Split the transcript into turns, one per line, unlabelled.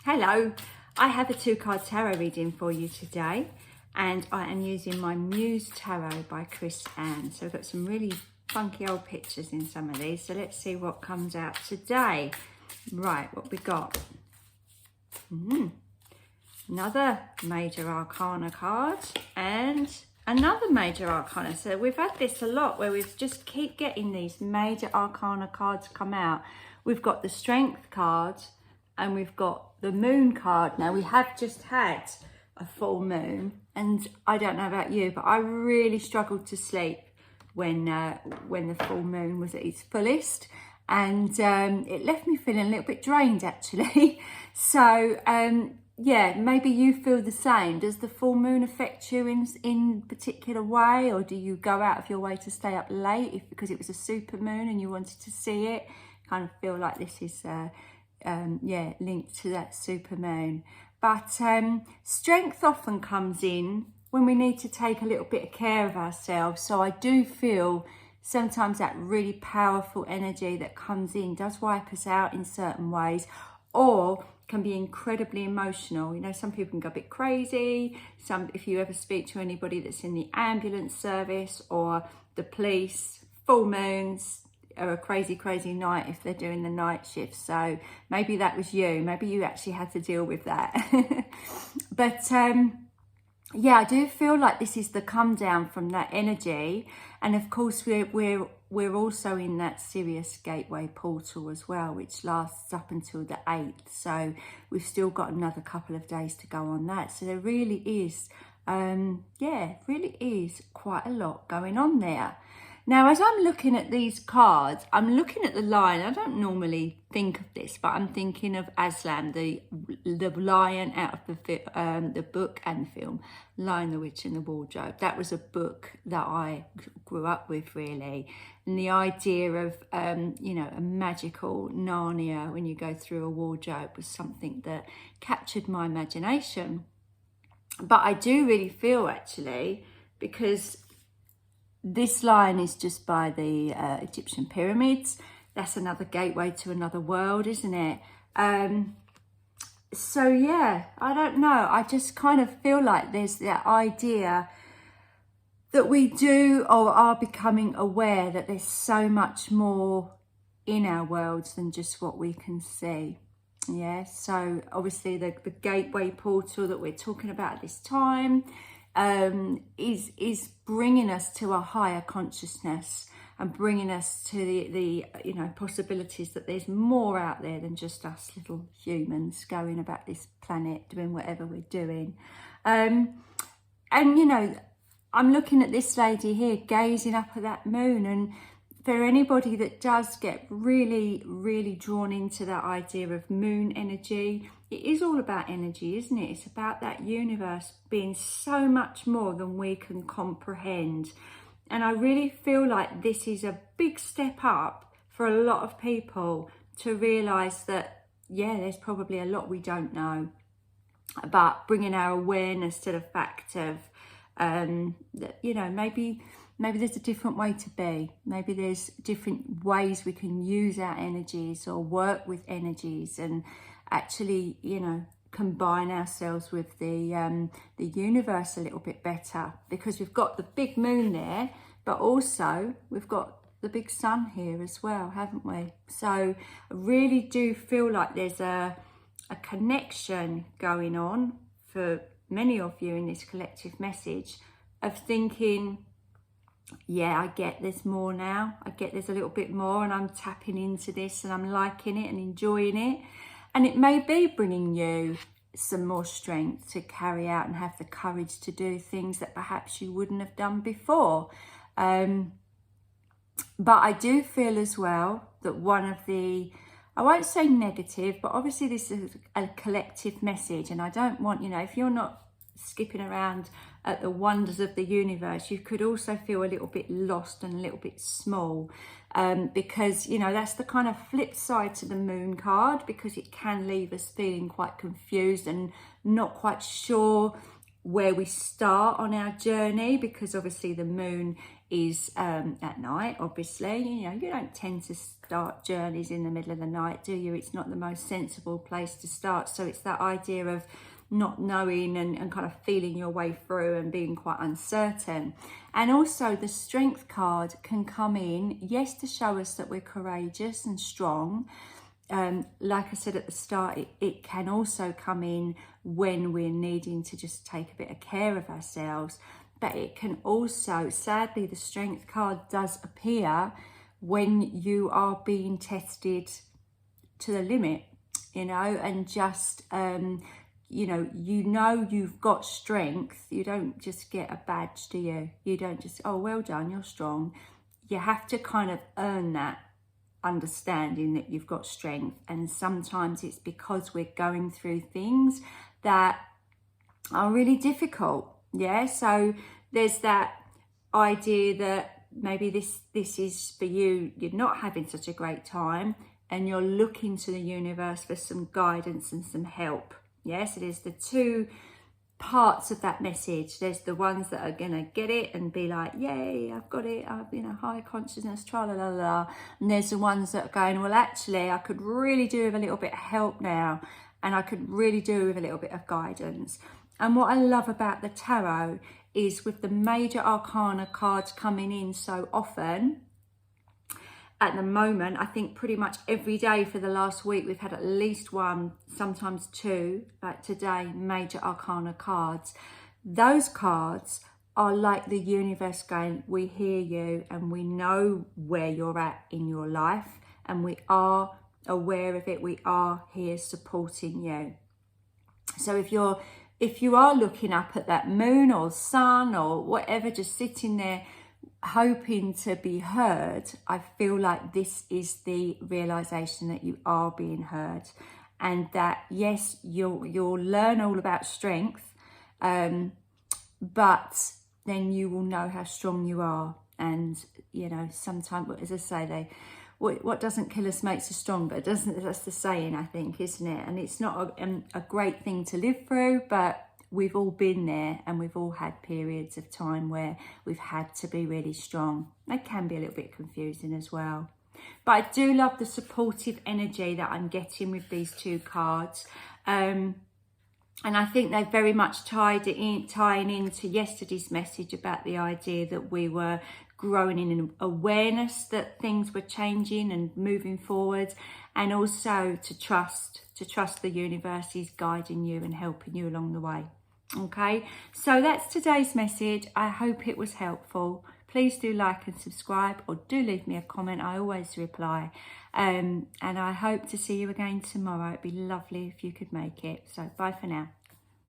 Hello, I have a 2-card tarot reading for you today, and I am using my Muse Tarot by Chris Ann. So we've got some really funky old pictures in some of these, so let's see what comes out today. Right, what we got? Another major arcana card and another major arcana. So we've had this a lot where we just keep getting these major arcana cards come out. We've got the Strength card and we've got the Moon card. Now we have just had a full moon, and I don't know about you, but I really struggled to sleep when the full moon was at its fullest, and it left me feeling a little bit drained actually. So yeah, maybe you feel the same. Does the full moon affect you in particular way, or do you go out of your way to stay up late because it was a super moon and you wanted to see it? Kind of feel like this is yeah, linked to that super moon. But strength often comes in when we need to take a little bit of care of ourselves. So I do feel sometimes that really powerful energy that comes in does wipe us out in certain ways, or can be incredibly emotional. You know, some people can go a bit crazy. If you ever speak to anybody that's in the ambulance service or the police, full moons are a crazy night if they're doing the night shift. So maybe that was you. Maybe you actually had to deal with that. But yeah, I do feel like this is the come down from that energy. And of course we're also in that Sirius gateway portal as well, which lasts up until the 8th. So we've still got another couple of days to go on that. So there really is, yeah, really is quite a lot going on there. Now, as I'm looking at these cards, I'm looking at the lion. I don't normally think of this, but I'm thinking of Aslan, the lion out of the book and the film, Lion, the Witch and the Wardrobe. That was a book that I grew up with, really. And the idea of, you know, a magical Narnia when you go through a wardrobe was something that captured my imagination. But I do really feel, actually, because this line is just by the Egyptian pyramids. That's another gateway to another world, isn't it? So yeah, I don't know. I just kind of feel like there's that idea that we do or are becoming aware that there's so much more in our worlds than just what we can see. Yeah, so obviously the gateway portal that we're talking about at this time is bringing us to a higher consciousness and bringing us to the you know, possibilities that there's more out there than just us little humans going about this planet doing whatever we're doing. And you know, I'm looking at this lady here gazing up at that moon, and for anybody that does get really drawn into that idea of moon energy, it is all about energy, isn't it? It's about that universe being so much more than we can comprehend. And I really feel like this is a big step up for a lot of people to realise that, yeah, there's probably a lot we don't know, but bringing our awareness to the fact of, that, you know, maybe there's a different way to be. Maybe there's different ways we can use our energies or work with energies and actually, you know, combine ourselves with the universe a little bit better, because we've got the big moon there, but also we've got the big sun here as well, haven't we? So I really do feel like there's a connection going on for many of you in this collective message of thinking, yeah, I get there's more now. I get there's a little bit more, and I'm tapping into this and I'm liking it and enjoying it. And it may be bringing you some more strength to carry out and have the courage to do things that perhaps you wouldn't have done before. But I do feel as well that one of the, I won't say negative, but obviously this is a collective message, and I don't want, you know, if you're not skipping around at the wonders of the universe, you could also feel a little bit lost and a little bit small, because, you know, that's the kind of flip side to the moon card, because it can leave us feeling quite confused and not quite sure where we start on our journey, because obviously the moon is at night, obviously. You know, you don't tend to start journeys in the middle of the night, do you? It's not the most sensible place to start. So it's that idea of not knowing and kind of feeling your way through and being quite uncertain. And also the strength card can come in, yes, to show us that we're courageous and strong. Like I said at the start, it can also come in when we're needing to just take a bit of care of ourselves. But it can also, sadly, the strength card does appear when you are being tested to the limit, you know, and just, you know, you've got strength. You don't just get a badge, do you? You don't just, oh, well done, you're strong. You have to kind of earn that understanding that you've got strength. And sometimes it's because we're going through things that are really difficult. Yeah, so there's that idea that maybe this is for you, you're not having such a great time and you're looking to the universe for some guidance and some help. Yeah, so there's the two parts of that message. There's the ones that are gonna get it and be like, yay, I've got it, I've, you know, high consciousness, tra la la la. And there's the ones that are going, well, actually, I could really do with a little bit of help now, and I could really do with a little bit of guidance. And what I love about the tarot is with the major arcana cards coming in so often, at the moment, I think pretty much every day for the last week, we've had at least one, sometimes two, like today, major arcana cards. Those cards are like the universe going, we hear you and we know where you're at in your life and we are aware of it. We are here supporting you. So if you are looking up at that moon or sun or whatever, just sitting there hoping to be heard, I feel like this is the realization that you are being heard, and that yes, you'll learn all about strength, but then you will know how strong you are. And you know, sometimes, as I say, what doesn't kill us makes us stronger, doesn't it? That's the saying, I think, isn't it? And it's not a great thing to live through, but we've all been there, and we've all had periods of time where we've had to be really strong. It can be a little bit confusing as well. But I do love the supportive energy that I'm getting with these two cards. And I think they very much tying into yesterday's message about the idea that we were growing in an awareness that things were changing and moving forward, and also to trust the universe is guiding you and helping you along the way. Okay, so that's today's message. I hope it was helpful. Please do like and subscribe, or do leave me a comment. I always reply. And I hope to see you again tomorrow. It'd be lovely if you could make it. So bye for now.